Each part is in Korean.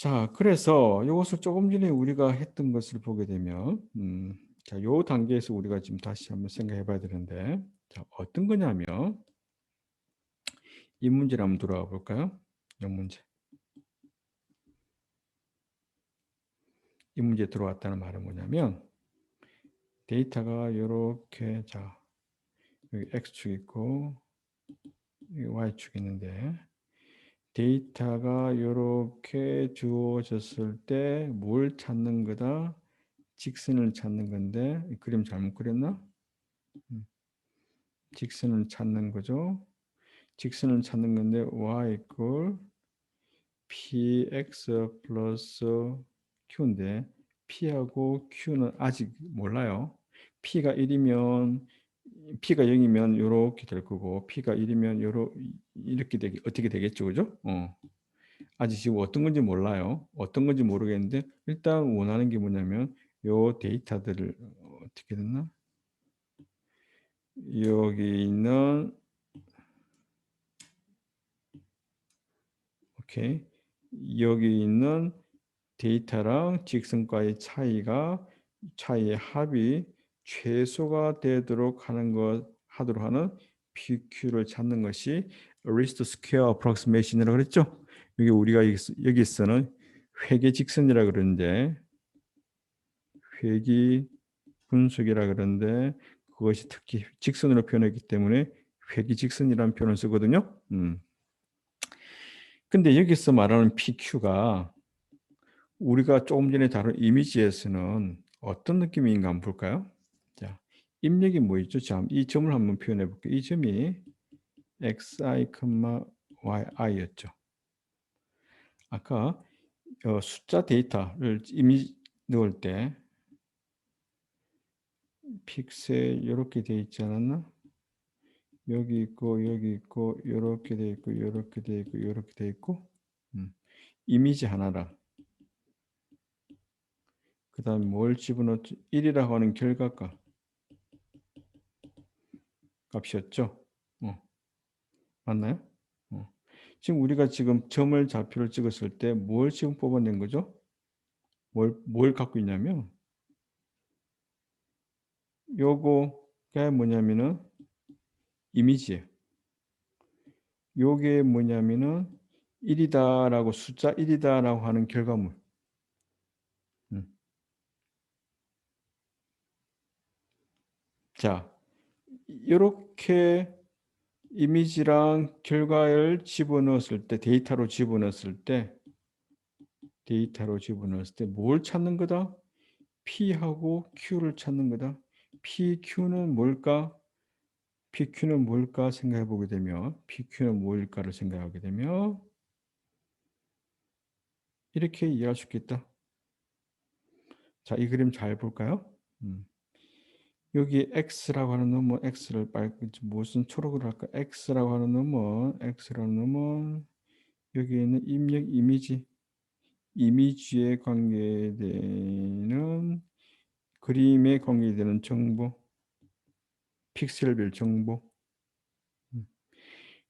자, 그래서 이것을 조금 전에 우리가 했던 것을 보게 되면, 자, 요 단계에서 우리가 지금 다시 한번 생각해 봐야 되는데, 자, 어떤 거냐면, 이 문제를 한번 들어가 볼까요? 이 문제. 이 문제 들어왔다는 말은 뭐냐면, 데이터가 요렇게, 자, 여기 X축 있고, 여기 Y축 있는데, 데이터가 요렇게 주어졌을 때 뭘 찾는 거다? 직선을 찾는 건데, 이 그림 잘못 그렸나? 음, 직선을 찾는 거죠. 직선을 찾는 건데 y equal px 플러스 q인데 p하고 q는 아직 몰라요. p가 1이면 p가 0이면 이렇게 될 거고 p가 1이면 이렇게 어떻게 되겠죠, 그죠? 아직 지금 어떤 건지 몰라요. 어떤 건지 모르겠는데 일단 원하는 게 뭐냐면 요 데이터들을 어떻게 됐나? 여기 있는 오케이. 여기 있는 데이터랑 직선과의 차이의 합이 최소가 되도록 하도록 하는 PQ를 찾는 것이 least square approximation이라고 그랬죠. 이게 우리가 여기서는 회계 그러는데 회귀 분석이라 그러는데 그것이 특히 직선으로 표현했기 때문에 회귀직선이라는 표현을 쓰거든요. 근데 여기서 말하는 PQ가 우리가 조금 전에 다룬 이미지에서는 어떤 느낌인가 한번 볼까요? 자, 입력이 뭐 있죠? 자, 이 점을 한번 표현해 볼게요. 이 점이 xi, yi였죠. 아까 숫자 데이터를 이미지 넣을 때 픽셀 이렇게 돼 있지 않았나? 여기 있고 여기 있고 이렇게 돼 있고 이렇게 돼 있고 이렇게 돼 있고 이미지 하나랑 그 다음에 뭘 집어넣었죠? 1이라고 하는 결과값 값이었죠. 맞나요? 어. 지금 우리가 지금 점을 좌표를 찍었을 때 뭘 지금 뽑아낸 거죠? 뭘 갖고 있냐면 요거가 뭐냐면은 이미지예요. 요게 뭐냐면은 1이다라고 숫자 1이다라고 하는 결과물. 음. 자, 이렇게 이미지랑 결과를 집어넣었을 때 데이터로 집어넣었을 때 뭘 찾는 거다? P하고 Q를 찾는 거다. PQ는 뭘까? PQ는 뭘까 생각해 보게 되면 PQ는 뭘까를 생각하게 되면 이렇게 이해할 수 있겠다. 자, 이 그림 잘 볼까요? 여기 X라고 하는 놈은 X를 무슨 초록으로 할까? X라고 하는 놈은 여기 있는 입력 이미지에 관계되는 그림에 관계되는 정보 픽셀별 정보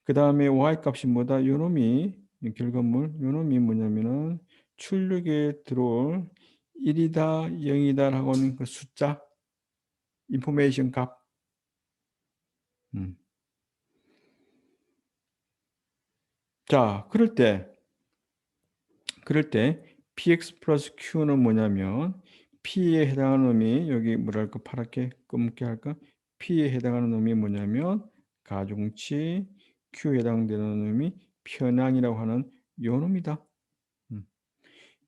그 다음에 y값이 뭐다? 요놈이 결과물 요놈이 뭐냐면은 출력에 들어올 1이다 0이다 라고 하는 그 숫자 인포메이션 값 자, 그럴 때 px 플러스 q는 뭐냐면 p에 해당하는 놈이 여기 뭐랄까 파랗게 검게 할까? p에 해당하는 놈이 뭐냐면 가중치 q에 해당되는 놈이 편향이라고 하는 요 놈이다.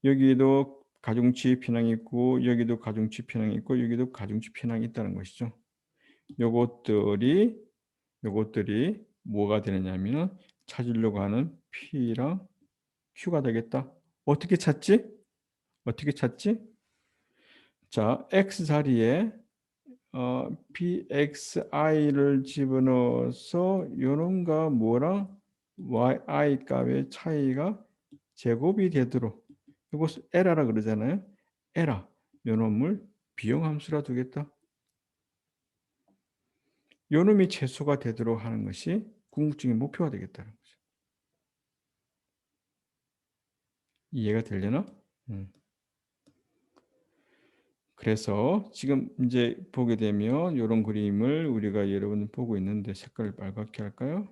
여기에도 가중치 편향이 있고 여기도 가중치 편향이 있고 여기도 가중치 편향이 있다는 것이죠. 요것들이 뭐가 되느냐면은 찾으려고 하는 P랑 Q가 되겠다. 어떻게 찾지? 어떻게 찾지? 자, X 자리에 PXI를 집어넣어서 요놈과 뭐랑 YI 값의 차이가 제곱이 되도록 이것을 에라라 그러잖아요. 에라 요놈을 비용함수라 두겠다. 요놈이 최소가 되도록 하는 것이 궁극적인 목표가 되겠다는 거죠. 이해가 되려나? 그래서 지금 이제 보게 되면 요런 그림을 우리가 여러분 보고 있는데 색깔을 빨갛게 할까요?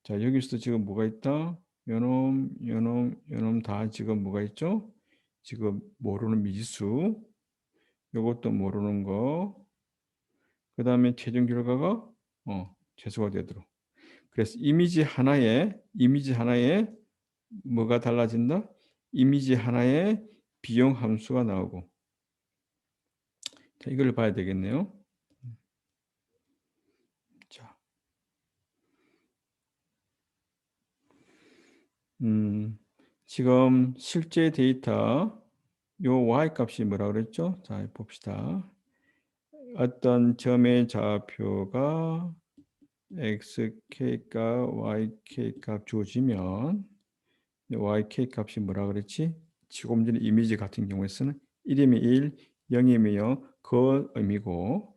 자, 여기서 지금 뭐가 있다? 요놈, 요놈, 요놈 다 지금 뭐가 있죠? 지금 모르는 미지수, 요것도 모르는 거, 그 다음에 최종 결과가 최소가 되도록. 그래서 이미지 하나에 뭐가 달라진다? 이미지 하나에 비용 함수가 나오고. 자, 이걸 봐야 되겠네요. 자, 지금 실제 데이터 요 y 값이 뭐라 그랬죠? 자, 봅시다. 어떤 점의 좌표가 xk값, yk 값 주어지면 yk 값이 뭐라 그랬지? 조금 전에 이미지 같은 경우에서는 1이면 1, 0이면 0, 그 의미고,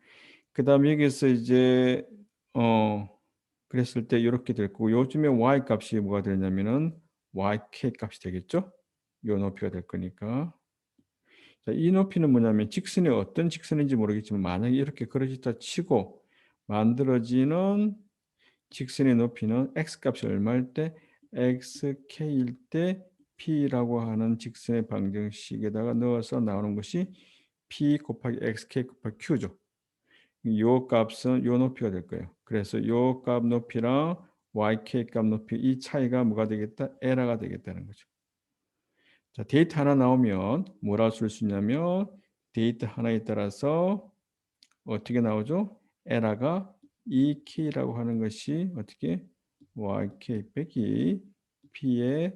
그 다음에 여기서 이제 그랬을 때 이렇게 될 거고, 요즘에 y 값이 뭐가 되냐면은 yk 값이 되겠죠? 요 높이가 될 거니까. 자, 이 높이는 뭐냐면 직선이 어떤 직선인지 모르겠지만 만약에 이렇게 그려졌다 치고 만들어지는 직선의 높이는 x값이 얼마일 때 xk일 때 p라고 하는 직선의 방정식에다가 넣어서 나오는 것이 p 곱하기 xk 곱하기 q죠. 요 값은 요 높이가 될 거예요. 그래서 요 값 높이랑 yk 값 높이 이 차이가 뭐가 되겠다? 에라가 되겠다는 거죠. 자, 데이터 하나 나오면 뭐라고 쓸 수 있냐면 데이터 하나에 따라서 어떻게 나오죠? 에라가 이 키라고 하는 것이 어떻게 yk 빼기 p의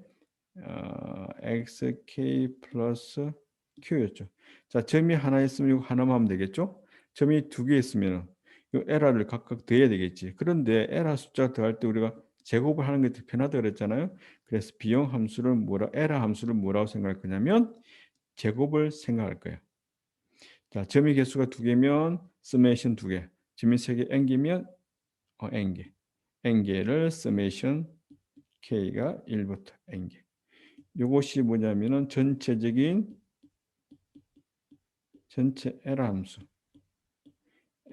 xk 플러스 q였죠. 자, 점이 하나 있으면 이거 하나만 하면 되겠죠? 점이 두 개 있으면 이 에라를 각각 더해야 되겠지. 그런데 에라 숫자 더할 때 우리가 제곱을 하는 게 더 편하다 그랬잖아요. 그래서 비용 함수를 에라 함수를 뭐라고 생각할 거냐면 제곱을 생각할 거예요. 자, 점의 개수가 두 개면 서메이션 두 개, 점이 세 개 n개면 n개, n개를 서메이션 k가 1부터 n개. 이것이 뭐냐면은 전체 에라 함수.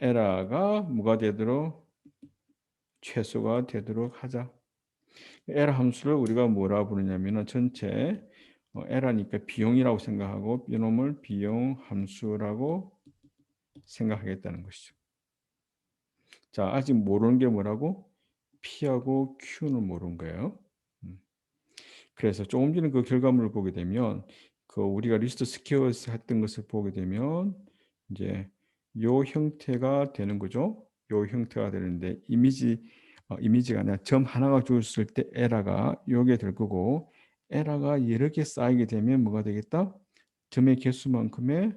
에라가 뭐가 되도록 최소가 되도록 하자. 에라 함수를 우리가 뭐라 부르냐면은 전체 에라니까 비용이라고 생각하고 이놈을 비용 함수라고 생각하겠다는 것이죠. 자, 아직 모르는 게 뭐라고? P하고 Q는 모르는 거예요. 그래서 조금 전에 그 결과물을 보게 되면 그 우리가 리스트 스퀘어스 했던 것을 보게 되면 이제 요 형태가 되는 거죠. 요 형태가 되는데 이미지가 아니라 점 하나가 주었을 때 에라가 요게 될 거고 에라가 여러 개 쌓이게 되면 뭐가 되겠다? 점의 개수만큼의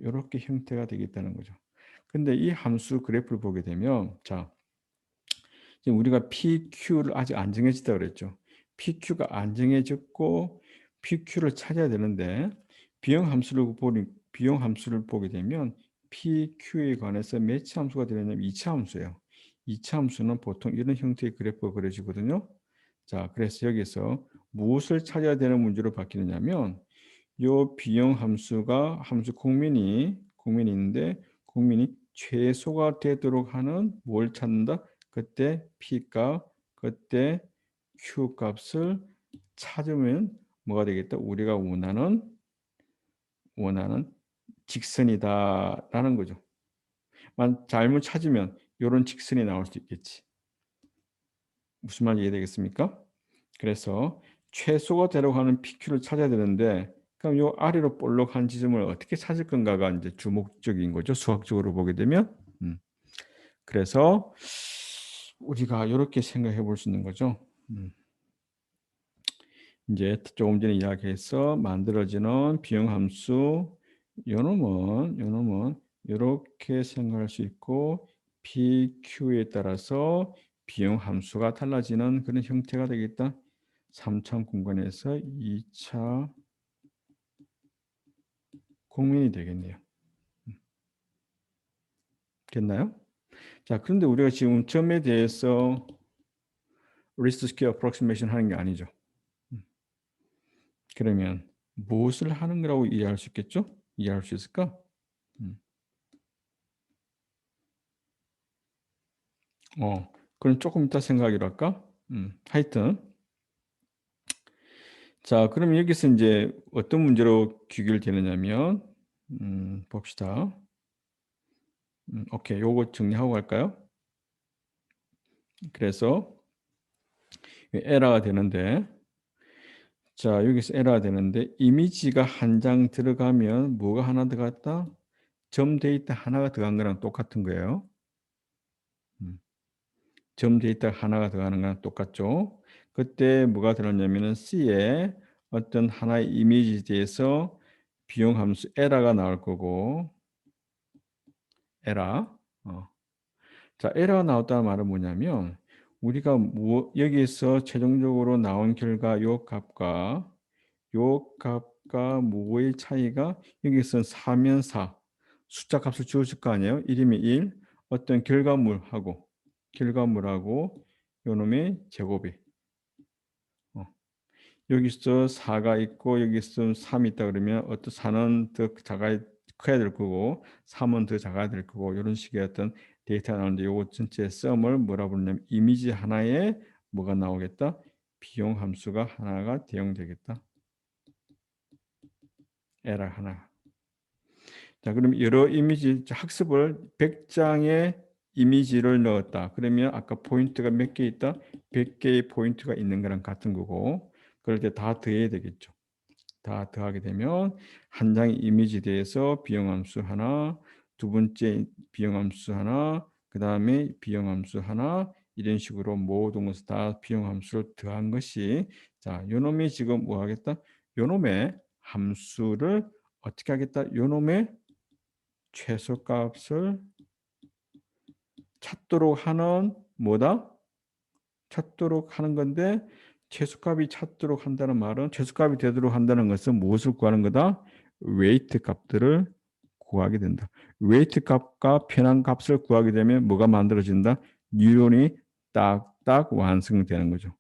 요렇게 형태가 되겠다는 거죠. 근데 이 함수 그래프를 보게 되면 자, 지금 우리가 PQ를 아직 안 정해졌다 그랬죠. PQ가 안 정해졌고 PQ를 찾아야 되는데 비용 함수를 보게 되면 PQ에 관해서 매치 함수가 되냐면 이차 함수예요. 이차 함수는 보통 이런 형태의 그래프가 그려지거든요. 자, 그래서 여기서 무엇을 찾아야 되는 문제로 바뀌느냐면 요 비용 함수가 함수 국민이 있는데 국민이 최소가 되도록 하는 뭘 찾는다? 그때 p 값, 그때 q 값을 찾으면 뭐가 되겠다? 우리가 원하는 직선이다라는 거죠. 잘못 찾으면 이런 직선이 나올 수 있겠지. 무슨 말인지 이해되겠습니까? 그래서 최소가 되려고 하는 PQ를 찾아야 되는데 그럼 요 아래로 볼록한 지점을 어떻게 찾을 건가가 이제 주목적인 거죠. 수학적으로 보게 되면. 그래서 우리가 이렇게 생각해 볼 수 있는 거죠. 이제 조금 전에 이야기해서 만들어지는 비용 함수 요놈은 이렇게 생각할 수 있고 PQ에 따라서 비용 함수가 달라지는 그런 형태가 되겠다. 3차 공간에서 2차 공민이 되겠네요. 됐나요? 자, 그런데 우리가 지금 점에 대해서 리스트 스퀘어 어프록시메이션 하는 게 아니죠. 음. 그러면 무엇을 하는 거라고 이해할 수 있겠죠? 이해할 수 있을까? 음. 그럼 조금 이따 생각이라 할까? 하여튼 자 그럼 여기서 이제 어떤 문제로 귀결되느냐면 봅시다. 오케이. 요거 정리하고 갈까요? 그래서 에러가 되는데 자 여기서 에러가 되는데 이미지가 한 장 들어가면 뭐가 하나 들어갔다? 점 데이터 하나가 들어간 거랑 똑같은 거예요. 음. 점 데이터 하나가 들어가는 거랑 똑같죠. 그때 뭐가 들었냐면은 C에 어떤 하나의 이미지에 대해서 비용 함수 에러가 나올 거고 에러. 어. 자 에러가 나왔다는 말은 뭐냐면 우리가 여기에서 최종적으로 나온 결과 요 값과 뭐의 차이가 여기서 4면 4 숫자 값을 주어질 거 아니에요. 1이면 1 어떤 결과물하고 요놈의 제곱이 어. 여기서 4가 있고 여기서 3이 있다 그러면 어떤 4는 더 커야 될 거고 3은 더 작아야 될 거고 요런 식의 어떤 데이터가 나오는데 요거 전체 썸을 뭐라 부르냐면 이미지 하나에 뭐가 나오겠다? 비용 함수가 하나가 대응되겠다. 에러 하나. 자 그럼 여러 이미지 학습을 100장의 이미지를 넣었다. 그러면 아까 포인트가 몇 개 있다? 100개의 포인트가 있는 거랑 같은 거고 그럴 때 다 더해야 되겠죠. 다 더하게 되면 한 장의 이미지에 대해서 비용함수 하나, 두 번째 비용함수 하나, 그 다음에 비용함수 하나 이런 식으로 모든 것을 다 비용함수를 더한 것이 자 요놈이 지금 뭐 하겠다? 요놈의 함수를 어떻게 하겠다? 요놈의 최소값을 찾도록 하는 뭐다? 찾도록 하는 건데 최소값이 찾도록 한다는 말은 최소값이 되도록 한다는 것은 무엇을 구하는 거다? 웨이트 값들을 구하게 된다. 웨이트 값과 편한 값을 구하게 되면 뭐가 만들어진다? 뉴런이 딱딱 완성되는 거죠.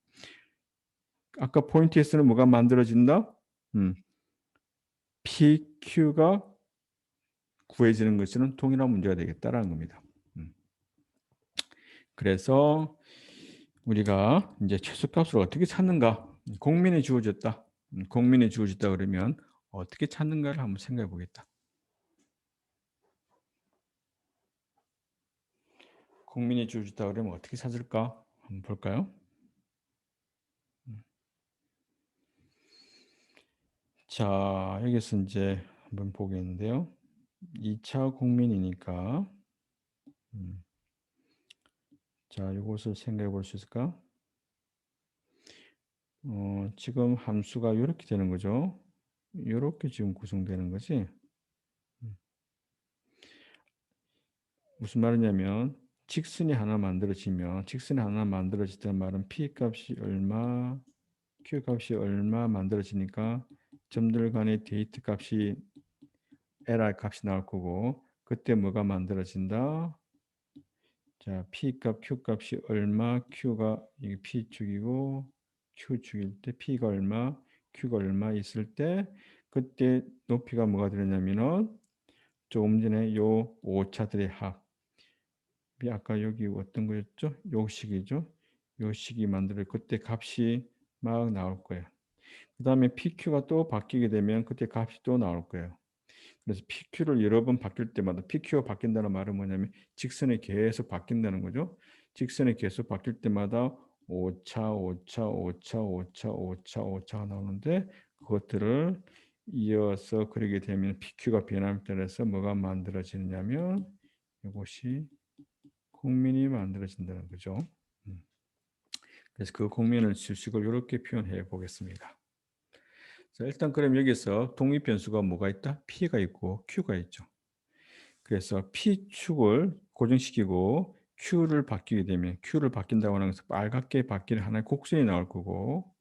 아까 포인트에서는 뭐가 만들어진다? PQ가 구해지는 것은 동일한 문제가 되겠다라는 겁니다. 그래서 우리가 이제 최소값을 어떻게 찾는가? 공민이 주어졌다. 공민이 주어졌다 그러면 어떻게 찾는가를 한번 생각해 보겠다. 공민이 주어졌다 그러면 어떻게 찾을까? 한번 볼까요? 자, 여기서 이제 한번 보겠는데요. 2차 공민이니까 자, 이것을 생각해 볼 수 있을까? 지금 함수가 이렇게 되는 거죠. 이렇게 지금 구성되는 거지. 무슨 말이냐면 직선이 하나 만들어지면 직선이 하나 만들어지다는 말은 p 값이 얼마, q 값이 얼마 만들어지니까 점들 간의 데이트 값이 LR 값이 나올 거고 그때 뭐가 만들어진다? 자, p 값, q 값이 얼마, q가 이게 p축이고 q축일 때 p가 얼마, q가 얼마 있을 때 그때 높이가 뭐가 되느냐면은 조금 전에 요 오차들의 합 아까 여기 어떤 거였죠? 요 식이죠. 요 식이 만들어 그때 값이 막 나올 거예요. 그다음에 PQ가 또 바뀌게 되면 그때 값이 또 나올 거예요. 그래서 PQ를 여러 번 바뀔 때마다 PQ가 바뀐다는 말은 뭐냐면 직선이 계속 바뀐다는 거죠. 직선이 계속 바뀔 때마다 오차, 오차, 오차, 오차, 오차, 오차가 나오는데 그것들을 이어서 그리게 되면 PQ가 변함에 따라서 뭐가 만들어지냐면 이것이 공민이 만들어진다는 거죠. 그래서 그 공민을 수식을 이렇게 표현해 보겠습니다. 자, 일단 그럼 여기서 독립 변수가 뭐가 있다? P가 있고 Q가 있죠. 그래서 P축을 고정시키고 Q를 바뀌게 되면 Q를 바뀐다고 하는 것은 빨갛게 바뀌는 하나의 곡선이 나올 거고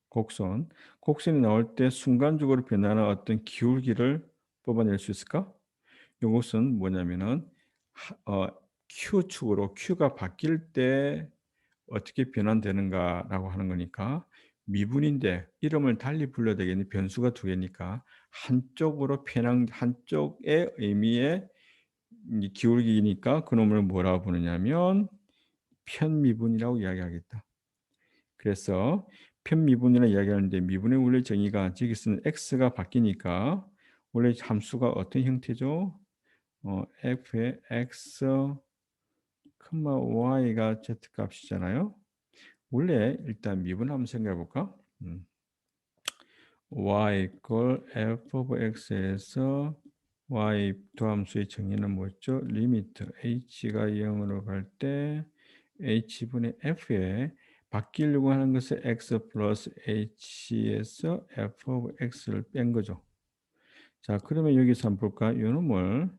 곡선이 나올 때 순간적으로 변하는 어떤 기울기를 뽑아낼 수 있을까? 이것은 뭐냐면은 Q축으로 Q가 바뀔 때 어떻게 변환되는가라고 하는 거니까 미분인데 이름을 달리 불러야 되겠네. 변수가 두 개니까 한쪽으로 편한 한쪽의 의미의 이 기울기니까 그놈을 뭐라고 부르냐면 편미분이라고 이야기하겠다. 그래서 편미분이라고 이야기하는데 미분의 원래 정의가 여기서는 x가 바뀌니까 원래 함수가 어떤 형태죠? f의 x, y가 z 값이잖아요. 원래 일단 미분 한번 생각해 볼까? y 걸 f of x에서 y 도함수의 정의는 뭐죠? 리미트 h가 0으로 갈 때 h분의 f에 바뀌려고 하는 것은 x 플러스 h에서 f of x를 뺀 거죠. 자, 그러면 여기서 한번 볼까? 이 놈을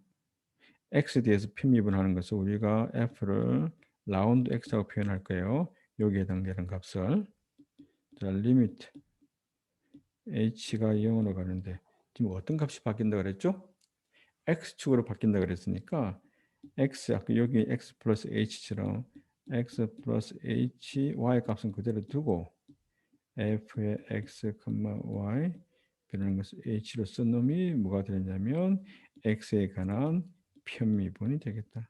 x에 대해서 편미분하는 것을 우리가 f를 라운드 x라고 표현할 거예요. 여기에 해당되는 값을. 자, 리미트 h가 0으로 가는데 지금 어떤 값이 바뀐다 그랬죠? x축으로 바뀐다 그랬으니까 x 아까 여기 x 플러스 h처럼 x 플러스 h y 값은 그대로 두고 f의 x, y 변하는 것을 h로 쓴 놈이 뭐가 되냐면 x에 관한 편미분이 되겠다.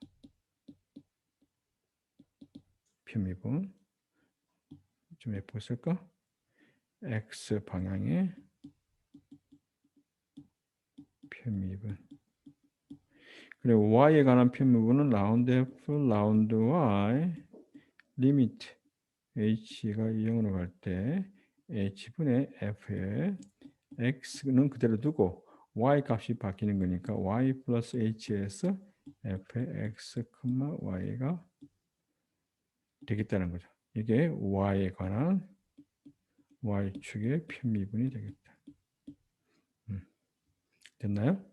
편미분 좀 해보실까? x 방향의 편미분. 그리고 y에 관한 편미분은 라운드 f, 라운드 y, 리미트 h가 0으로 갈 때 h분의 f에 x는 그대로 두고 y 값이 바뀌는 거니까 y 플러스 h에서 f의 x, y가 되겠다는 거죠. 이게 y에 관한 y축의 편미분이 되겠다. 됐나요?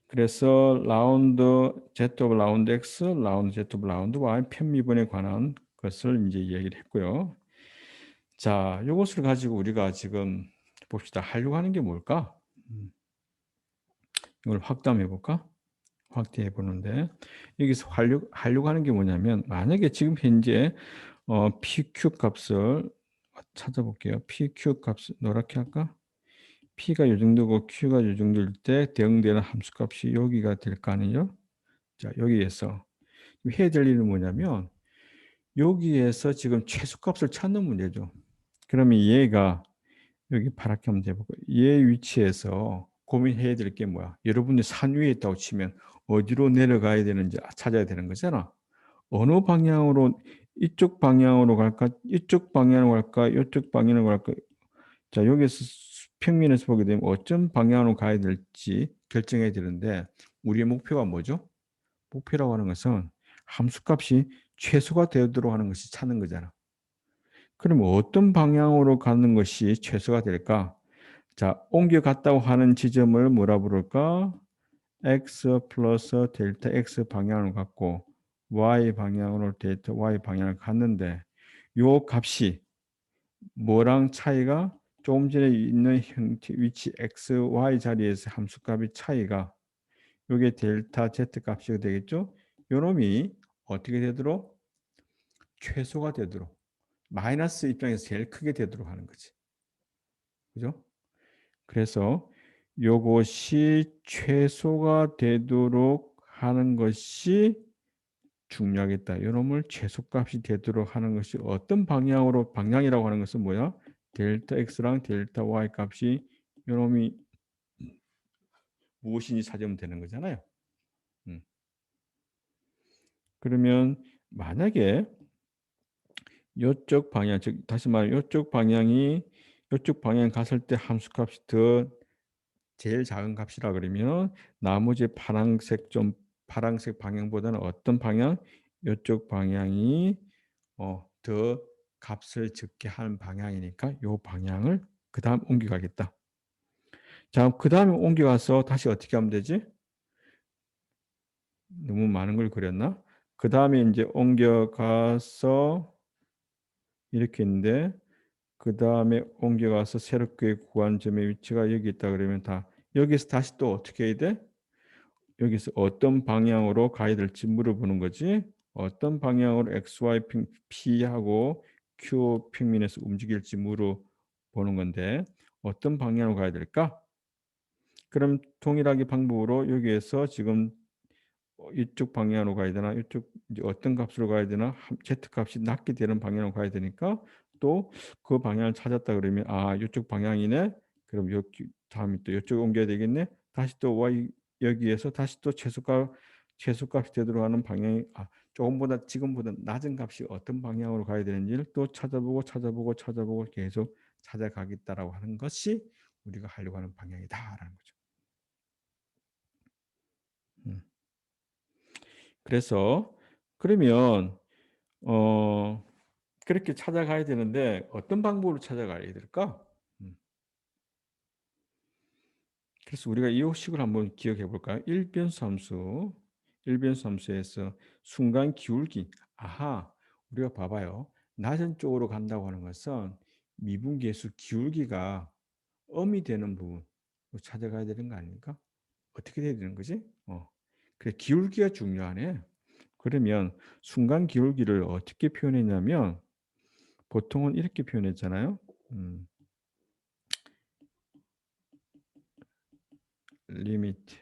그래서 라운드 z 오브 라운드 x, 라운드 z 오브 라운드 y 편미분에 관한 것을 이제 얘기를 했고요. 자, 이것을 가지고 우리가 지금 봅시다. 하려고 하는 게 뭘까? 이걸 확대해 볼까? 확대해 보는데 여기서 하려고 하는 게 뭐냐면 만약에 지금 현재 PQ 값을 찾아볼게요. PQ 값을 노랗게 할까? P가 이 정도고 Q가 이 정도일 때 대응되는 함수값이 여기가 될 거 아니에요? 자, 여기에서 해야 될 일은 뭐냐면 여기에서 지금 최소값을 찾는 문제죠. 그러면 얘가 여기 파랗게 한번 해볼까요? 얘 위치에서 고민해야 될 게 뭐야? 여러분이 산 위에 있다고 치면 어디로 내려가야 되는지 찾아야 되는 거잖아. 어느 방향으로 이쪽 방향으로 갈까? 이쪽 방향으로 갈까? 이쪽 방향으로 갈까? 자, 여기서 평면에서 보게 되면 어떤 방향으로 가야 될지 결정해야 되는데 우리의 목표가 뭐죠? 목표라고 하는 것은 함수값이 최소가 되도록 하는 것이 찾는 거잖아. 그러면 어떤 방향으로 가는 것이 최소가 될까? 자, 옮겨갔다고 하는 지점을 뭐라 부를까? x 플러스 델타 x 방향으로 갔고 y 방향으로 델타 y 방향을 갔는데 요 값이 뭐랑 차이가 조금 전에 있는 형태 위치 x, y 자리에서 함수값의 차이가 요게 델타 z 값이 되겠죠? 요놈이 어떻게 되도록 최소가 되도록 마이너스 입장에서 제일 크게 되도록 하는 거지. 그죠? 그래서 요것이 최소가 되도록 하는 것이 중요하겠다. 요놈을 최소값이 되도록 하는 것이 어떤 방향으로 방향이라고 하는 것은 뭐야? 델타 x랑 델타 y 값이 요놈이 무엇인지 찾으면 되는 거잖아요. 그러면 만약에 요쪽 방향, 즉 다시 말해 요쪽 방향이 요쪽 방향 갔을 때 함수값이 더 제일 작은 값이라 그러면 나머지 파란색 방향보다는 어떤 방향? 요쪽 방향이 더 값을 적게 하는 방향이니까 요 방향을 그다음 옮겨가겠다. 자, 그다음에 옮겨가서 다시 어떻게 하면 되지? 너무 많은 걸 그렸나? 그다음에 이제 옮겨가서 이렇게 있는데 그다음에 옮겨가서 새롭게 구한 점의 위치가 여기 있다 그러면 다 여기서 다시 또 어떻게 해야 돼? 여기서 어떤 방향으로 가야 될지 물어보는 거지. 어떤 방향으로 XY P하고 Q 평면에서 움직일지 물어보는 건데 어떤 방향으로 가야 될까? 그럼 동일하게 방법으로 여기에서 지금 이쪽 방향으로 가야 되나 이쪽 이제 어떤 값으로 가야 되나 Z 값이 낮게 되는 방향으로 가야 되니까 또 그 방향을 찾았다 그러면 '아 요쪽 방향이네.' 그럼 여기 다음에 또 요쪽에 옮겨야 되겠네. 다시 또 Y 여기에서 다시 또 최소값이 되도록 하는 방향이 조금보다 지금보다 낮은 값이 어떤 방향으로 가야 되는지를 또 찾아보고 계속 찾아가겠다라고 하는 것이 우리가 하려고 하는 방향이다라는 거죠. 음. 그래서 그러면 어 그렇게 찾아가야 되는데 어떤 방법으로 찾아가야 될까? 음. 그래서 우리가 이 식을 한번 기억해 볼까요? 일변수 함수, 일변수 함수에서 순간 기울기. 아하. 우리가 봐 봐요. 낮은 쪽으로 간다고 하는 것은 미분계수 기울기가 음이 되는 부분으로 찾아가야 되는 거 아닙니까? 어떻게 돼야 되는 거지? 그래 기울기가 중요하네. 그러면 순간 기울기를 어떻게 표현했냐면 보통은 이렇게 표현했잖아요. 음. 리미트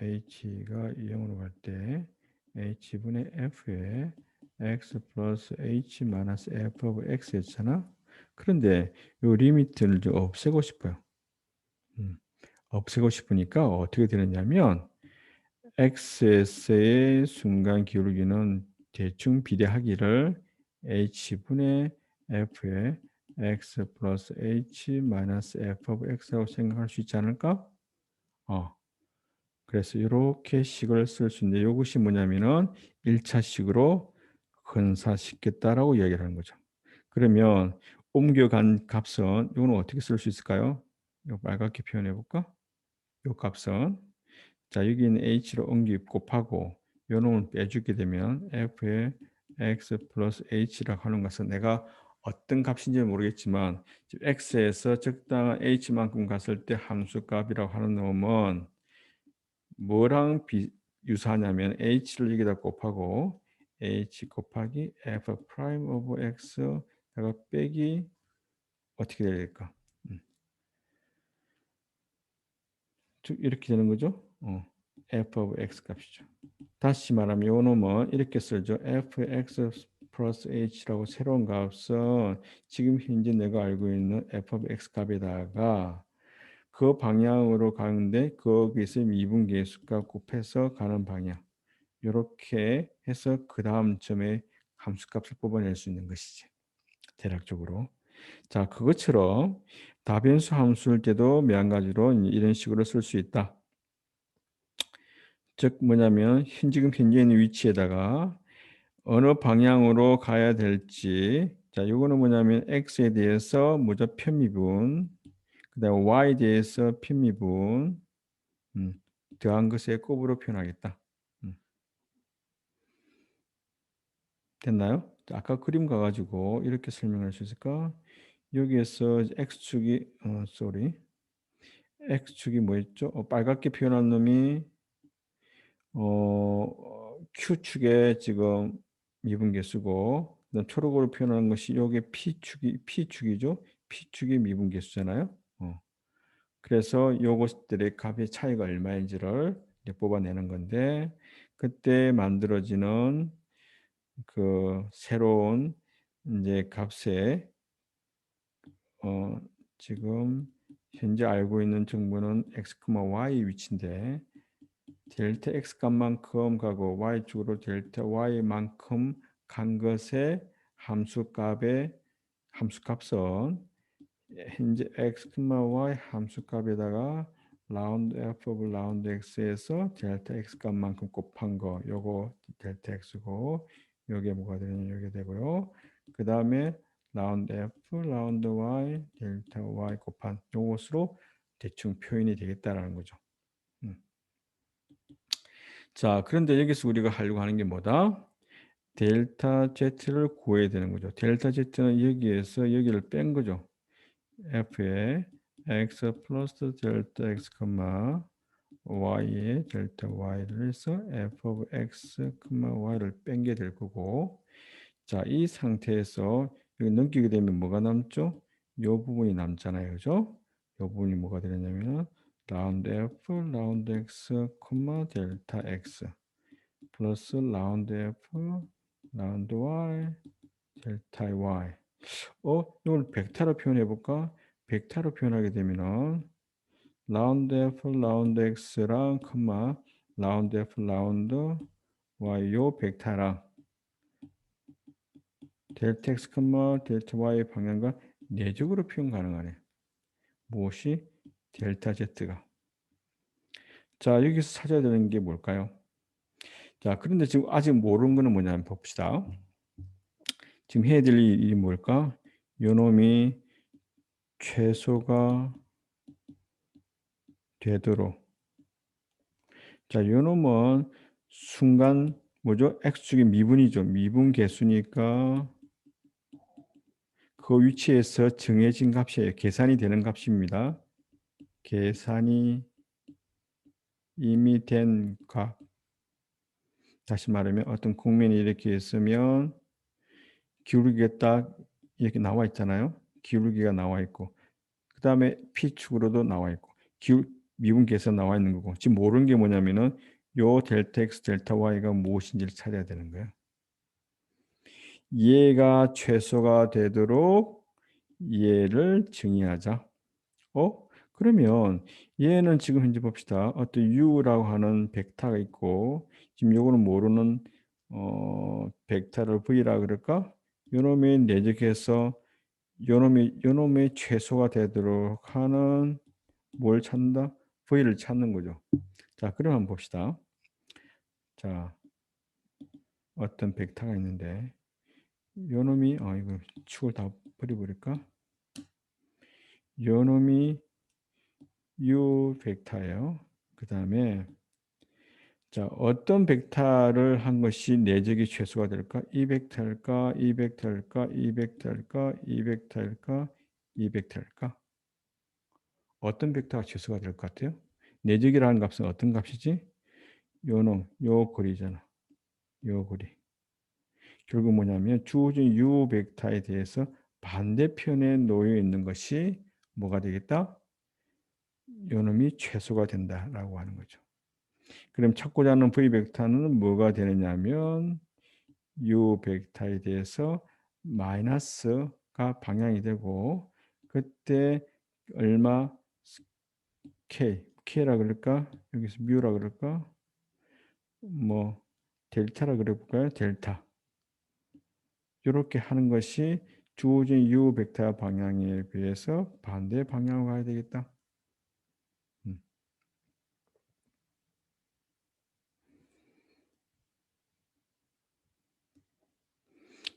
h가 0으로 갈 때 h분의 f에 x 플러스 h 마이너스 f 오브 x였잖아. 그런데 요 리미트를 좀 없애고 싶어요. 없애고 싶으니까 어떻게 되느냐면 xs의 순간 기울기는 대충 비례하기를 h분의 f에 x 플러스 h 마이너스 f 오브 x라고 생각할 수 있지 않을까? 어. 그래서 요렇게 식을 쓸 수 있는데 요것이 뭐냐면은 1 차식으로 근사시켰다라고 이야기를 하는 거죠. 그러면 옮겨간 값은 요거는 어떻게 쓸 수 있을까요? 요 빨갛게 표현해 볼까? 요 값은 자 여기 있는 h를 옮기 곱하고 요 놈을 빼주게 되면 f의 x 플러스 h라고 하는 것은 내가 어떤 값인지는 모르겠지만 지금 x에서 적당한 h만큼 갔을 때 함수값이라고 하는 놈은 뭐랑 유사하냐면 h를 여기다 곱하고 h 곱하기 f 프라임 오브 x 다가 빼기 어떻게 돼야 될까? 음. 이렇게 되는 거죠. f 오브 x 값이죠. 다시 말하면 요 놈은 이렇게 쓰죠. fx 플러스 h라고 새로운 값은 지금 현재 내가 알고 있는 f 오브 x 값에다가 그 방향으로 가는데 거기서 미분계수값 곱해서 가는 방향. 요렇게 해서 그다음 점에 함수값을 뽑아낼 수 있는 것이지. 대략적으로. 자, 그것처럼 다변수 함수일 때도 마찬가지로 이런 식으로 쓸 수 있다. 즉 뭐냐면 지금 현재 있는 위치에다가 어느 방향으로 가야 될지 자, 요거는 뭐냐면 x에 대해서 먼저 편미분 그다음에 y에 대해서 편미분 음, 더한 것의 곱으로 표현하겠다. 음. 됐나요? 아까 그림 가 가지고 이렇게 설명할 수 있을까? 여기에서 x축이 x축이 뭐였죠? 빨갛게 표현한 놈이 q축에 지금 미분계수고 그다음 초록으로 표현한 것이 요게 p축이죠. p축이 미분계수잖아요. 그래서 요것들의 값의 차이가 얼마인지를 이제 뽑아내는 건데 그때 만들어지는 그 새로운 인제 값의 어 지금 현재 알고 있는 정보는 x, y 위치인데 델타 x 값만큼 가고 y축으로 델타 y만큼 간 것의 함수값의 함수값은 현재 x, y 함수값에다가 라운드 f 오브 라운드 x에서 델타 x 값만큼 곱한 거 요거 델타 x고 요게 뭐가 되느냐 요게 되고요. 그다음에 라운드 f 라운드 y 델타 y 곱한 요것으로 대충 표현이 되겠다라는 거죠. 음. 자, 그런데 여기서 우리가 하려고 하는 게 뭐다? 델타 z를 구해야 되는 거죠. 델타 z는 여기에서 여기를 뺀 거죠. f에 x 플러스 델타 x, y에 델타 y를 해서 f of x, y를 뺀 게 될 거고, 자, 이 상태에서 여기 넘기게 되면 뭐가 남죠? 요 부분이 남잖아요. 그죠? 요 부분이 뭐가 되냐면 라운드 f, 라운드 x, 델타 x 플러스 라운드 f, 라운드 y, 델타 y. 이걸 벡터로 표현해 볼까? 벡터로 표현하게 되면은 라운드 f, 라운드 x랑 라운드 f, 라운드 y 요 벡터랑 델타 x, 델타 y 방향과 내적으로 표현 가능하네. 무엇이? 델타 z가. 자, 여기서 찾아야 되는 게 뭘까요? 자, 그런데 지금 아직 모르는 거는 뭐냐면 봅시다. 지금 해야 될 일이 뭘까? 요놈이 최소가 되도록. 자, 요놈은 순간 뭐죠? x축이 미분이죠. 미분 계수니까 그 위치에서 정해진 값이에요. 계산이 되는 값입니다. 계산이 이미 된 값. 다시 말하면 어떤 국면이 이렇게 있으면 기울기가 딱 이렇게 나와 있잖아요. 기울기가 나와 있고 그 다음에 P축으로도 나와 있고 미분계에서 나와 있는 거고 지금 모르는 게 뭐냐면은 요 델타 X, 델타 Y가 무엇인지를 찾아야 되는 거예요. 얘가 최소가 되도록 얘를 정의하자. 그러면 얘는 지금 현재 봅시다. 어떤 U라고 하는 벡터가 있고 지금 요거는 모르는 벡터를 V라 그럴까? 요놈이 내적해서 요놈의 최소가 되도록 하는 뭘 찾는다? V를 찾는 거죠. 자, 그럼 한번 봅시다. 자, 어떤 벡터가 있는데 요놈이 이거 축을 다 버려버릴까? 요놈이 U 벡터예요. 그 다음에 자, 어떤 벡터를 한 것이 내적이 최소가 될까? 이 벡터일까? 이 벡터일까? 이 벡터일까? 이 벡터일까? 이 벡터일까? 어떤 벡터가 최소가 될 것 같아요? 내적이라는 값은 어떤 값이지? 요놈, 요 고리잖아. 요 고리. 결국 뭐냐면 주어진 U 벡터에 대해서 반대편에 놓여 있는 것이 뭐가 되겠다? 요놈이 최소가 된다라고 하는 거죠. 그럼 찾고자 하는 V 벡터는 뭐가 되느냐면 U 벡터에 대해서 마이너스가 방향이 되고 그때 얼마 K라 그럴까? 여기서 뮤라 그럴까? 뭐 델타라 그래 볼까요? 델타. 이렇게 하는 것이 주어진 U 벡터 방향에 비해서 반대 방향으로 가야 되겠다. 음.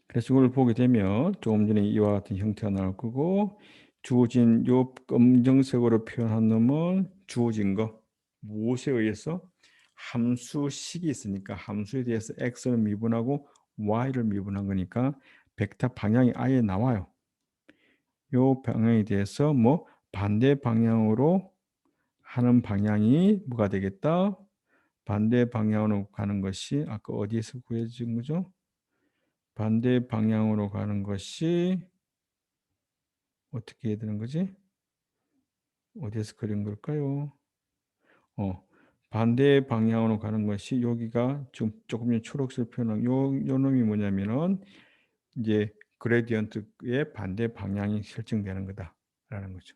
그래서 이걸 보게 되면 조금 전에 이와 같은 형태가 나올 거고 주어진 요 검정색으로 표현한 놈은 주어진 거 무엇에 의해서 함수식이 있으니까 함수에 대해서 x를 미분하고 y를 미분한 거니까 벡터 방향이 아예 나와요. 요 방향에 대해서 뭐 반대 방향으로 하는 방향이 뭐가 되겠다? 반대 방향으로 가는 것이 아까 어디에서 구해진 거죠? 반대 방향으로 가는 것이 어떻게 해야 되는 거지? 어디에서 그린 걸까요? 반대 방향으로 가는 것이 여기가 좀 조금 전에 초록색 표현한 요 놈이 뭐냐면은 이제 그레디언트의 반대 방향이 설정되는 거다라는 거죠.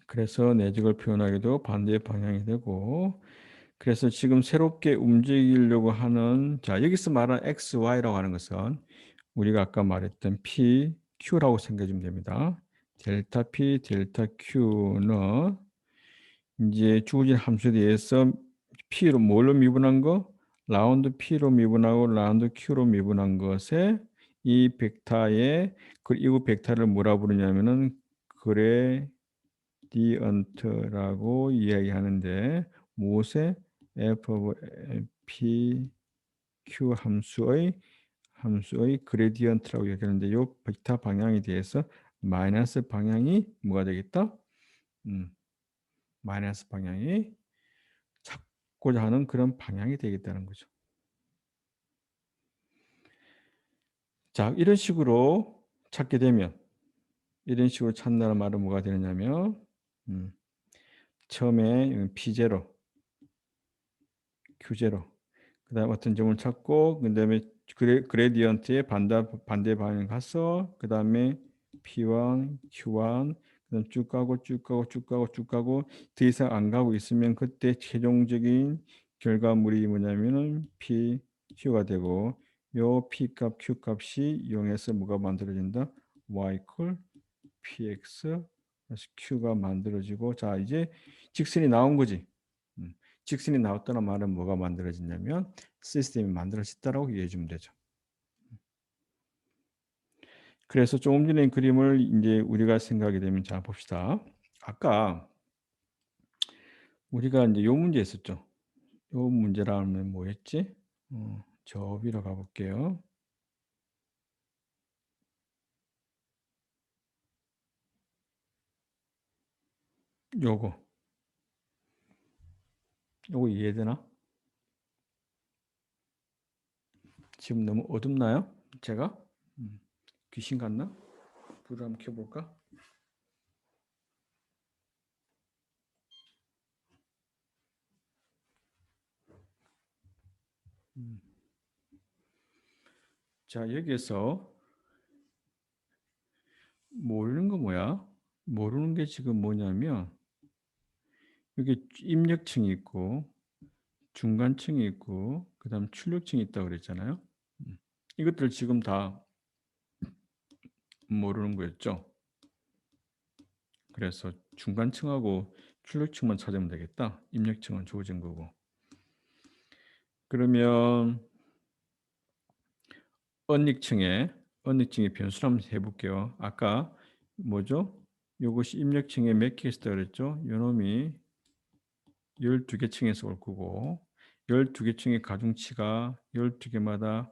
그래서 내적을 표현하기도 반대 방향이 되고 그래서 지금 새롭게 움직이려고 하는 자 여기서 말하는 x, y라고 하는 것은 우리가 아까 말했던 p, q라고 생각해 주면 됩니다. 델타 p, 델타 q는 이제 주어진 함수에 대해서 p로 뭘로 미분한 거? 라운드 p로 미분하고 라운드 q로 미분한 것에 이 벡터의 이 벡터를 뭐라 부르냐면은 그레디언트라고 이야기하는데 무엇에 f of p q 함수의 그레디언트라고 얘기하는데 요 베타 방향에 대해서 마이너스 방향이 뭐가 되겠다? 마이너스 방향이 찾고자 하는 그런 방향이 되겠다는 거죠. 자, 이런 식으로 찾게 되면 이런 식으로 찾는다는 말은 뭐가 되느냐면 처음에 P0, Q0 그다음 어떤 점을 찾고 그다음에 그레디언트의 반대 방향 가서 그다음에 P1, Q1 그다음 쭉 가고 쭉 가고 쭉 가고 쭉 가고 더 이상 안 가고 있으면 그때 최종적인 결과물이 뭐냐면은 P, Q가 되고 요 P 값, Q 값이 이용해서 뭐가 만들어진다? Y 콜 px 그래서 q가 만들어지고 자 이제 직선이 나온 거지. 직선이 나왔다는 말은 뭐가 만들어졌냐면 시스템이 만들어졌다라고 이해해 주면 되죠. 그래서 조금 전에 그림을 이제 우리가 생각하게 되면 자 봅시다. 아까 우리가 이제 요 문제 했었죠. 요 문제라면 뭐였지? 저 위로 가볼게요. 요거 이해되나? 지금 너무 어둡나요? 제가 귀신 같나? 불을 한번 켜볼까? 음. 자 여기에서 모르는 거 뭐야? 모르는 게 지금 뭐냐면 여기 입력층이 있고 중간층이 있고 그다음 출력층이 있다고 그랬잖아요. 이것들 지금 다 모르는 거였죠. 그래서 중간층하고 출력층만 찾으면 되겠다. 입력층은 주어진 거고. 그러면 언닉층의 변수를 한번 해볼게요. 아까 뭐죠? 이것이 입력층에 몇 개 있었다 그랬죠? 요놈이 12개 층에서 올 거고 12개 층의 가중치가 12개마다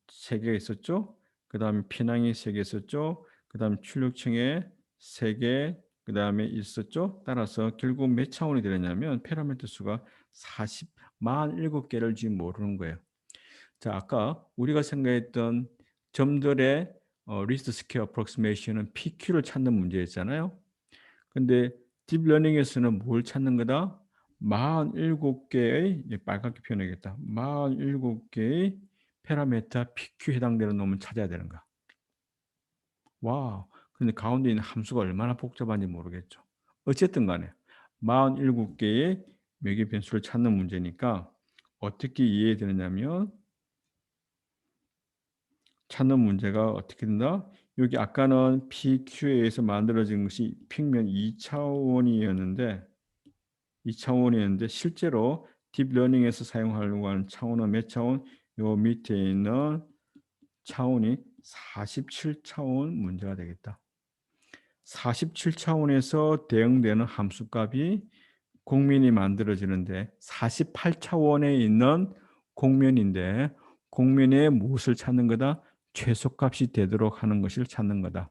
3개가 있었죠. 그 다음에 피낭이 3개 있었죠. 그 다음에 출력층에 3개 그 다음에 있었죠. 따라서 결국 몇 차원이 되느냐면 파라미터 수가 47개를 지금 모르는 거예요. 자, 아까 우리가 생각했던 점들의 리스트 스퀘어 어프록시메이션은 PQ를 찾는 문제였잖아요. 근데 딥러닝에서는 뭘 찾는 거다? 47개의 빨갛게 표현하겠다. 47개의 파라미터 PQ 해당되는 놈을 찾아야 되는 거야. 와, 근데 가운데 있는 함수가 얼마나 복잡한지 모르겠죠. 어쨌든 간에 47개의 매개 변수를 찾는 문제니까 어떻게 이해되느냐면 찾는 문제가 어떻게 된다? 여기 아까는 PQ에 의해서 만들어진 것이 평면 2차원이었는데 2차원이었는데 실제로 딥러닝에서 사용하려고 하는 차원은 몇 차원? 요 밑에 있는 차원이 47차원 문제가 되겠다. 47차원에서 대응되는 함수값이 공면이 만들어지는데 48차원에 있는 공면인데 공면의 무엇을 찾는 거다? 최소값이 되도록 하는 것을 찾는 거다.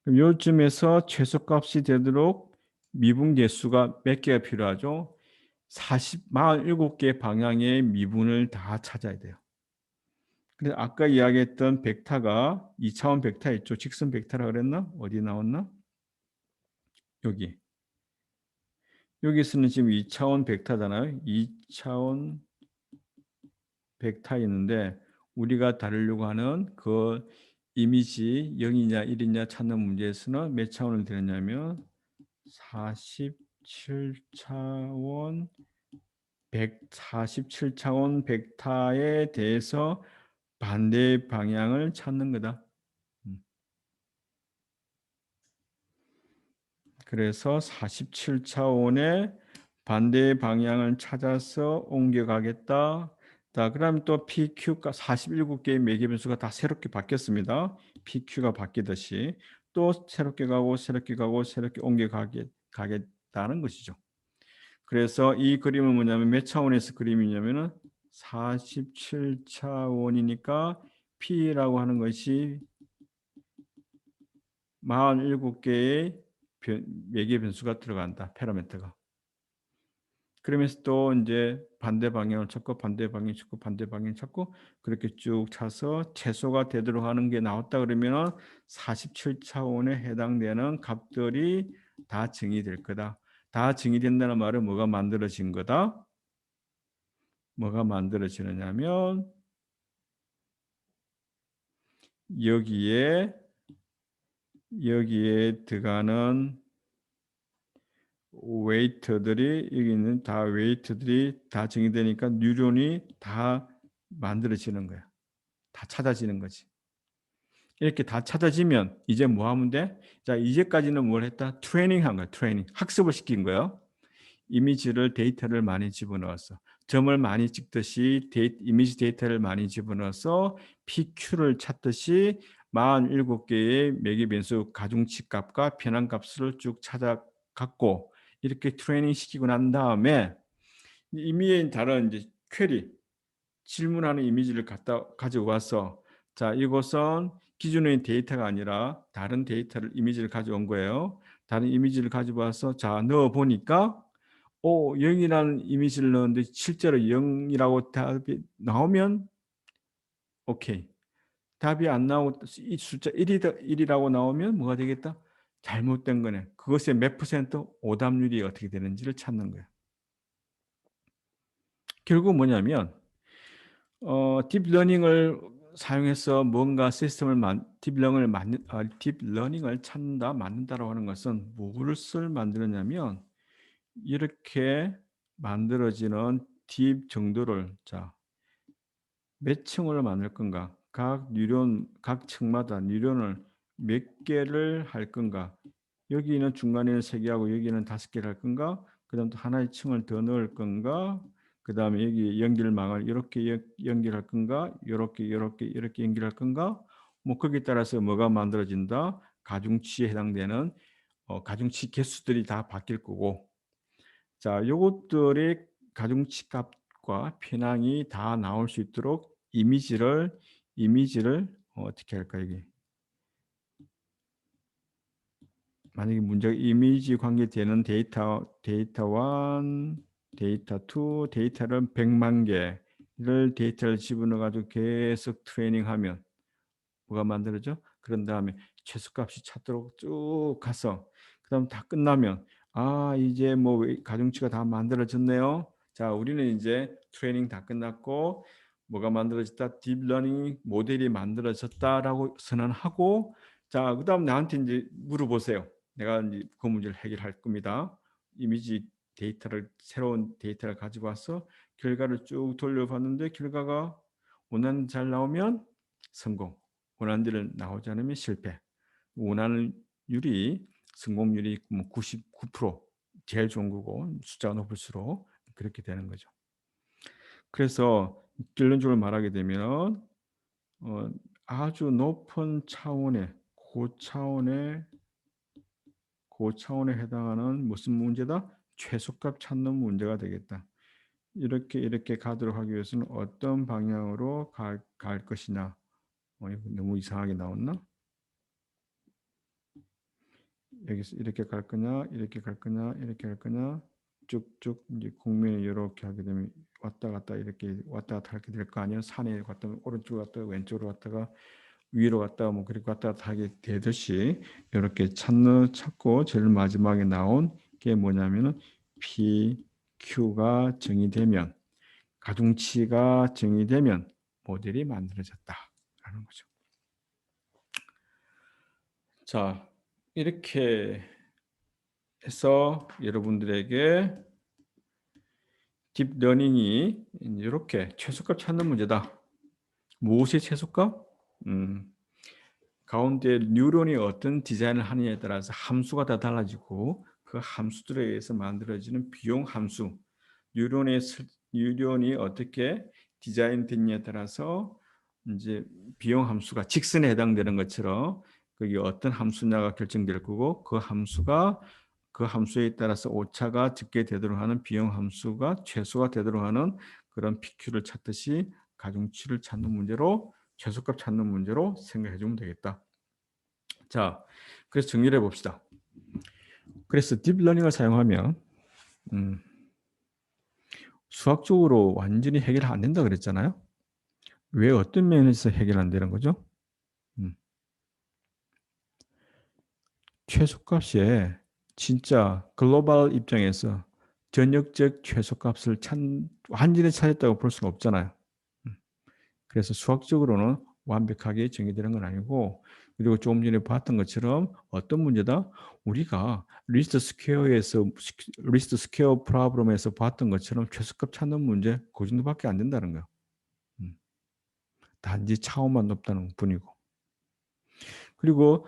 그럼 요쯤에서 최소값이 되도록 미분 개수가 몇 개가 필요하죠? 47개 방향의 미분을 다 찾아야 돼요. 그래서 아까 이야기했던 벡터가 2차원 벡터 있죠. 직선 벡터라 그랬나? 어디 나왔나? 여기. 여기서는 지금 2차원 벡터잖아요. 2차원 벡터 있는데 우리가 다루려고 하는 그 이미지 0이냐 1이냐 찾는 문제에서는 몇 차원을 드렸냐면 47차원 147차원 벡터에 대해서 반대 방향을 찾는 거다. 그래서 47차원의 반대 방향을 찾아서 옮겨가겠다. 자, 그다음 또 PQ가 47개의 매개 변수가 다 새롭게 바뀌었습니다. PQ가 바뀌듯이 또 새롭게 가고 새롭게 가고 새롭게 옮겨가겠다는 것이죠. 그래서 이 그림은 뭐냐면 몇 차원에서 그림이냐면은 47차원이니까 P라고 하는 것이 47개의 매개 변수가 들어간다. 파라미터가. 그러면서 또 이제 반대 방향을 찾고 반대 방향 찾고 반대 방향 찾고 그렇게 쭉 차서 최소가 되도록 하는 게 나왔다 그러면 47차원에 해당되는 값들이 다 정의될 거다. 다 정의된다는 말은 뭐가 만들어진 거다? 뭐가 만들어지느냐면 여기에 들어가는 웨이터들이 여기 있는 다 웨이터들이 다 정의되니까 뉴런이 다 만들어지는 거야. 다 찾아지는 거지. 이렇게 다 찾아지면 이제 뭐 하면 돼? 자, 이제까지는 뭘 했다? 트레이닝 한 거야. 트레이닝. 학습을 시킨 거예요. 이미지를 데이터를 많이 집어넣었어. 점을 많이 찍듯이 이미지 데이터를 많이 집어넣어서 PQ를 찾듯이 47개의 매개 변수 가중치 값과 편한 값을 쭉 찾아갔고 이렇게 트레이닝 시키고 난 다음에 이미에 다른 이제 퀘리 질문하는 이미지를 가지고 와서 자, 이것은 기존의 데이터가 아니라 다른 데이터를 이미지를 가져온 거예요. 다른 이미지를 가지고 와서 자, 넣어 보니까 0이라는 이미지를 넣었는데 실제로 0이라고 답이 나오면 오케이. 답이 안 나오고 이 숫자 1이라고 나오면 뭐가 되겠다? 잘못된 거네. 그것의 몇 퍼센트 오답률이 어떻게 되는지를 찾는 거예요. 결국 뭐냐면 딥러닝을 사용해서 뭔가 딥러닝을 찾는다, 만든다라고 하는 것은 무엇을 만들었냐면 이렇게 만들어지는 딥 정도를 자, 몇 층을 만들 건가? 각 층마다 뉴런을 몇 개를 할 건가? 여기는 중간에는 3개 하고 여기는 5개를 할 건가? 그다음 또 하나의 층을 더 넣을 건가? 그다음에 여기 연결망을 이렇게 연결할 건가? 이렇게 연결할 건가? 뭐 거기에 따라서 뭐가 만들어진다? 가중치에 해당되는 가중치 개수들이 다 바뀔 거고 자, 요것들의 가중치 값과 편항이 다 나올 수 있도록 이미지를 어떻게 할까 이게 만약에 문제가 이미지 관계되는 데이터 1, 데이터 2, 데이터를 100만 개를 데이터를 집어넣어 가지고 계속 트레이닝하면 뭐가 만들어져? 그런 다음에 최소값이 찾도록 쭉 가서 그다음 다 끝나면 이제 뭐 가중치가 다 만들어졌네요. 자, 우리는 이제 트레이닝 다 끝났고 뭐가 만들어졌다? 딥러닝 모델이 만들어졌다라고 선언하고 자, 그다음 나한테 이제 물어보세요. 내가 이제 그 문제를 해결할 겁니다. 이미지 새로운 데이터를 가지고 와서 결과를 쭉 돌려봤는데 결과가 원하는 잘 나오면 성공. 원하는 대로 나오지 않으면 실패. 원하는 성공률이 99% 제일 좋은 거고 숫자가 높을수록 그렇게 되는 거죠. 그래서 결론적으로 말하게 되면 아주 높은 차원의 고차원에 해당하는 무슨 문제다? 최소값 찾는 문제가 되겠다. 이렇게 가도록 하기 위해서는 어떤 방향으로 갈 것이냐. 이거 너무 이상하게 나왔나? 여기서 이렇게 갈 거냐, 이렇게 갈 거냐, 이렇게 갈 거냐, 쭉쭉 이제 공면에 이렇게 하게 되면 왔다 갔다 이렇게 왔다 갔다 하게 될 거 아니에요. 산에 갔다 오른쪽으로 갔다가 왼쪽으로 갔다가 위로 갔다가 뭐 그렇게 왔다 갔다 하게 되듯이 이렇게 찾고 제일 마지막에 나온 게 뭐냐면은 PQ가 정의되면 가중치가 정의되면 모델이 만들어졌다라는 거죠. 자, 이렇게 해서 여러분들에게 딥러닝이 이렇게 최소값 찾는 문제다. 무엇의 최소값? 가운데 뉴런이 어떤 디자인을 하느냐에 따라서 함수가 다 달라지고 그 함수들에 의해서 만들어지는 비용 함수, 뉴런이 어떻게 디자인됐냐에 따라서 이제 비용 함수가 직선에 해당되는 것처럼 그게 어떤 함수냐가 결정될 거고 그 함수가 그 함수에 따라서 오차가 적게 되도록 하는 비용 함수가 최소가 되도록 하는 그런 PQ를 찾듯이 가중치를 찾는 문제로 최소값 찾는 문제로 생각해 주면 되겠다. 자, 그래서 정리를 해 봅시다. 그래서 딥러닝을 사용하면 수학적으로 완전히 해결 안 된다 그랬잖아요. 왜 어떤 면에서 해결 안 되는 거죠? 최소값에 진짜 글로벌 입장에서 전역적 최소값을 완전히 찾았다고 볼 수는 없잖아요. 그래서 수학적으로는 완벽하게 정의되는 건 아니고, 그리고 조금 전에 봤던 것처럼 어떤 문제다? 우리가 리스트 스퀘어 프로블럼에서 봤던 것처럼 최소값 찾는 문제 그 정도밖에 안 된다는 거예요. 단지 차원만 높다는 뿐이고. 그리고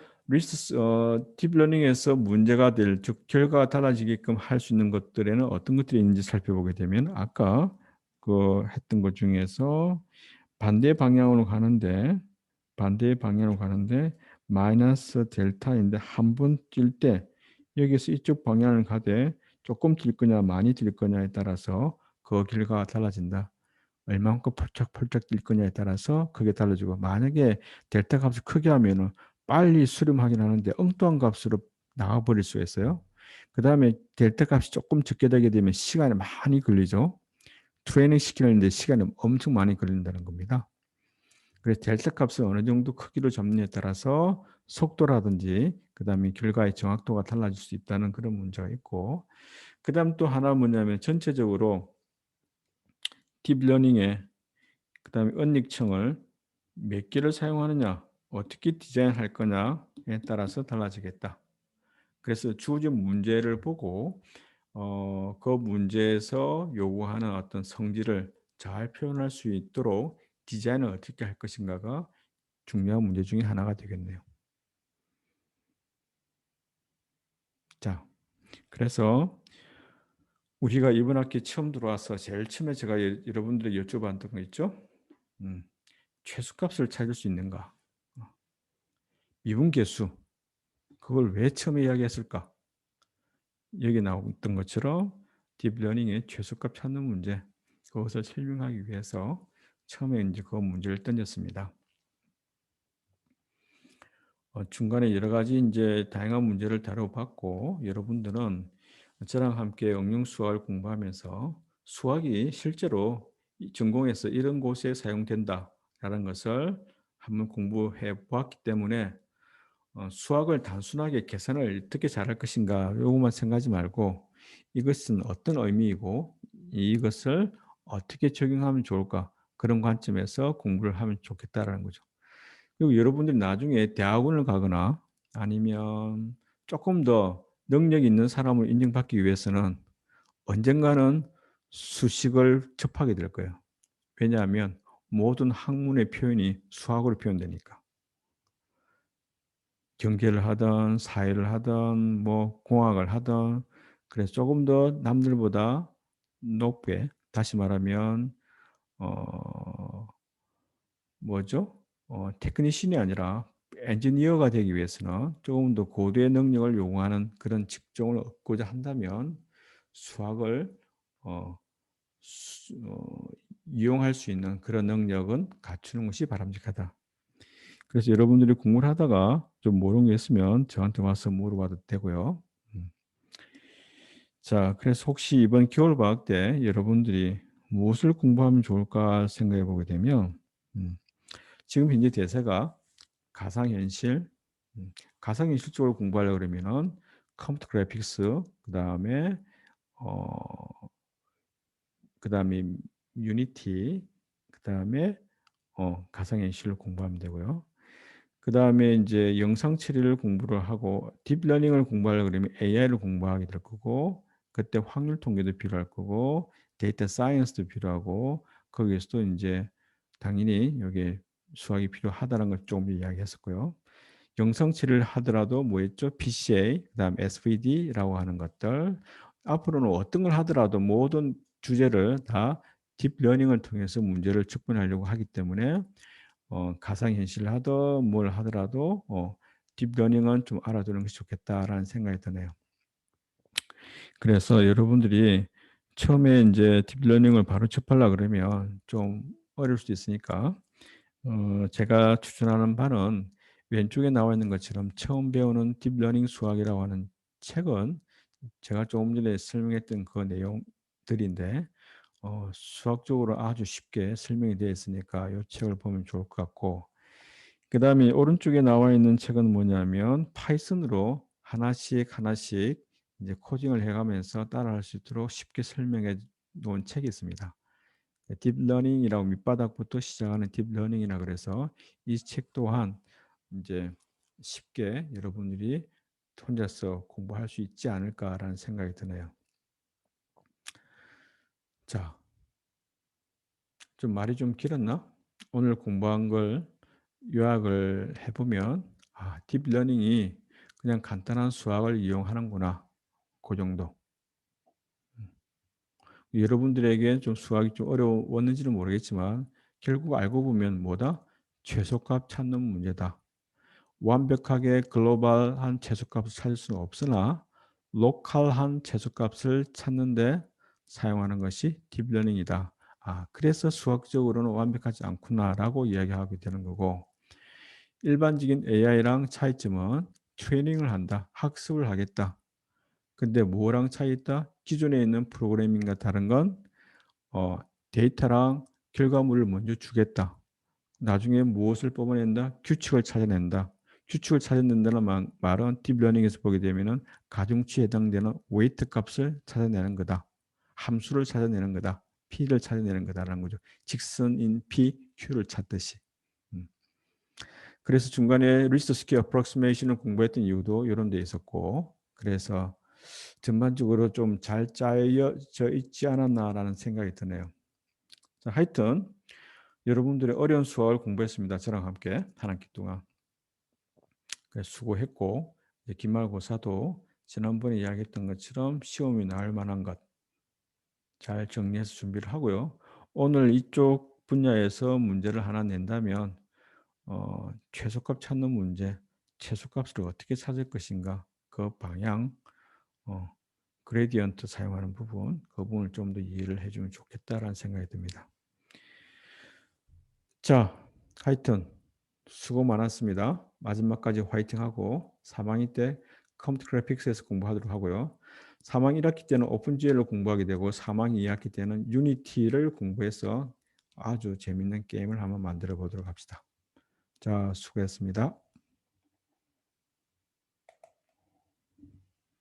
딥러닝에서 문제가 될, 즉 결과가 달라지게끔 할 수 있는 것들에는 어떤 것들이 있는지 살펴보게 되면 아까 그 했던 것 중에서 반대 방향으로 가는데 마이너스 델타인데 한 번 뛸 때 여기서 이쪽 방향을 가되 조금 뛸 거냐 많이 뛸 거냐에 따라서 그 결과가 달라진다. 얼마만큼 펄쩍펄쩍 뛸 거냐에 따라서 그게 달라지고, 만약에 델타 값을 크게 하면은 빨리 수렴하긴 하는데 엉뚱한 값으로 나와버릴 수가 있어요. 그 다음에 델타 값이 조금 적게 되게 되면 시간이 많이 걸리죠. 트레이닝 시키는데 시간이 엄청 많이 걸린다는 겁니다. 그래서 델타 값을 어느 정도 크기로 잡느냐에 따라서 속도라든지 그 다음에 결과의 정확도가 달라질 수 있다는 그런 문제가 있고, 그 다음 또 하나 뭐냐면 전체적으로 딥러닝에 그 다음에 언닉청을 몇 개를 사용하느냐, 어떻게 디자인할 거냐에 따라서 달라지겠다. 그래서 주어진 문제를 보고 그 문제에서 요구하는 어떤 성질을 잘 표현할 수 있도록 디자인을 어떻게 할 것인가가 중요한 문제 중에 하나가 되겠네요. 자, 그래서 우리가 이번 학기 처음 들어와서 제일 처음에 제가 여러분들에게 여쭤봤던 거 있죠? 최소값을 찾을 수 있는가? 미분계수, 그걸 왜 처음에 이야기했을까? 여기 나왔던 것처럼 딥러닝의 최소값 찾는 문제, 그것을 설명하기 위해서 처음에 이제 그 문제를 던졌습니다. 중간에 여러 가지 이제 다양한 문제를 다뤄봤고, 여러분들은 저랑 함께 응용 수학을 공부하면서 수학이 실제로 전공에서 이런 곳에 사용된다라는 것을 한번 공부해 보았기 때문에 수학을 단순하게 계산을 어떻게 잘할 것인가 요것만 생각하지 말고 이것은 어떤 의미이고 이것을 어떻게 적용하면 좋을까, 그런 관점에서 공부를 하면 좋겠다라는 거죠. 그리고 여러분들이 나중에 대학원을 가거나 아니면 조금 더 능력 있는 사람을 인정받기 위해서는 언젠가는 수식을 접하게 될 거예요. 왜냐하면 모든 학문의 표현이 수학으로 표현되니까. 경제를 하든 사회를 하든 뭐 공학을 하든, 그래서 조금 더 남들보다 높게, 다시 말하면 어 뭐죠? 테크니션이 아니라 엔지니어가 되기 위해서는 조금 더 고도의 능력을 요구하는 그런 직종을 얻고자 한다면 수학을 어 이용할 수 있는 그런 능력은 갖추는 것이 바람직하다. 그래서 여러분들이 공부를 하다가 좀 모르는 게 있으면 저한테 와서 물어봐도 되고요. 음. 자, 그래서 혹시 이번 겨울방학 때 여러분들이 무엇을 공부하면 좋을까 생각해 보게 되면 음, 지금 현재 대세가 가상현실, 가상현실 쪽으로 공부하려고 그러면은 컴퓨터 그래픽스, 어, 그다음에 유니티, 그다음에 가상현실을 공부하면 되고요. 그다음에 이제 영상 처리를 공부를 하고 딥러닝을 공부하려고 그러면 AI를 공부하게 될 거고, 그때 확률 통계도 필요할 거고 데이터 사이언스도 필요하고, 거기에서도 이제 당연히 여기 수학이 필요하다는 걸 조금 이야기했었고요. 영상 처리를 하더라도 뭐였죠? PCA, 그다음 SVD라고 하는 것들. 앞으로는 어떤 걸 하더라도 모든 주제를 다 딥러닝을 통해서 문제를 접근하려고 하기 때문에 가상현실을 하든 뭘 하더라도 딥러닝은 좀 알아두는 것이 좋겠다라는 생각이 드네요. 그래서 여러분들이 처음에 이제 딥러닝을 바로 접하려 그러면 좀 어려울 수도 있으니까 제가 추천하는 바는 왼쪽에 나와 있는 것처럼 처음 배우는 딥러닝 수학이라고 하는 책은 제가 조금 전에 설명했던 그 내용들인데 수학적으로 아주 쉽게 설명이 되어 있으니까 이 책을 보면 좋을 것 같고, 그다음에 오른쪽에 나와 있는 책은 뭐냐면 파이썬으로 하나씩 하나씩 이제 코딩을 해가면서 따라할 수 있도록 쉽게 설명해 놓은 책이 있습니다. 딥러닝이라고 밑바닥부터 시작하는 딥러닝이라 그래서 이 책 또한 이제 쉽게 여러분들이 혼자서 공부할 수 있지 않을까라는 생각이 드네요. 자, 좀 말이 좀 길었나? 오늘 공부한 걸 요약을 해보면 딥러닝이 그냥 간단한 수학을 이용하는구나. 그 정도. 여러분들에게 좀 수학이 좀 어려웠는지는 모르겠지만 결국 알고 보면 뭐다? 최소값 찾는 문제다. 완벽하게 글로벌한 최소값을 찾을 수는 없으나 로컬한 최소값을 찾는데 사용하는 것이 딥러닝이다. 그래서 수학적으로는 완벽하지 않구나라고 이야기하게 되는 거고, 일반적인 AI랑 차이점은 트레이닝을 한다, 학습을 하겠다. 근데 뭐랑 차이 있다? 기존에 있는 프로그래밍과 다른 건 데이터랑 결과물을 먼저 주겠다. 나중에 무엇을 뽑아낸다? 규칙을 찾아낸다. 규칙을 찾아낸다는 말은 딥러닝에서 보게 되면은 가중치에 해당되는 웨이트 값을 찾아내는 거다. 함수를 찾아내는 거다. P를 찾아내는 거다라는 거죠. 직선인 P, Q를 찾듯이. 음. 그래서 중간에 리스트 스퀘어 어프록시메이션을 공부했던 이유도 이런 데 있었고, 그래서 전반적으로 좀 잘 짜여져 있지 않았나라는 생각이 드네요. 자, 하여튼 여러분들의 어려운 수학을 공부했습니다. 저랑 함께 한 학기 동안. 수고했고, 기말고사도 지난번에 이야기했던 것처럼 시험이 나올 만한 것 잘 정리해서 준비를 하고요. 오늘 이쪽 분야에서 문제를 하나 낸다면 최소값 찾는 문제, 최소값을 어떻게 찾을 것인가, 그 방향, 어, 그레디언트 사용하는 부분, 그 부분을 좀 더 이해를 해주면 좋겠다라는 생각이 듭니다. 자, 하여튼 수고 많았습니다. 마지막까지 화이팅하고 3학기 때 컴퓨터 그래픽스에서 공부하도록 하고요. 3학기 1학기 때는 오픈GL로 공부하게 되고 3학기 2학기 때는 유니티를 공부해서 아주 재밌는 게임을 한번 만들어 보도록 합시다. 자, 수고했습니다.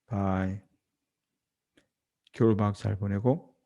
바이. 겨울방학 잘 보내고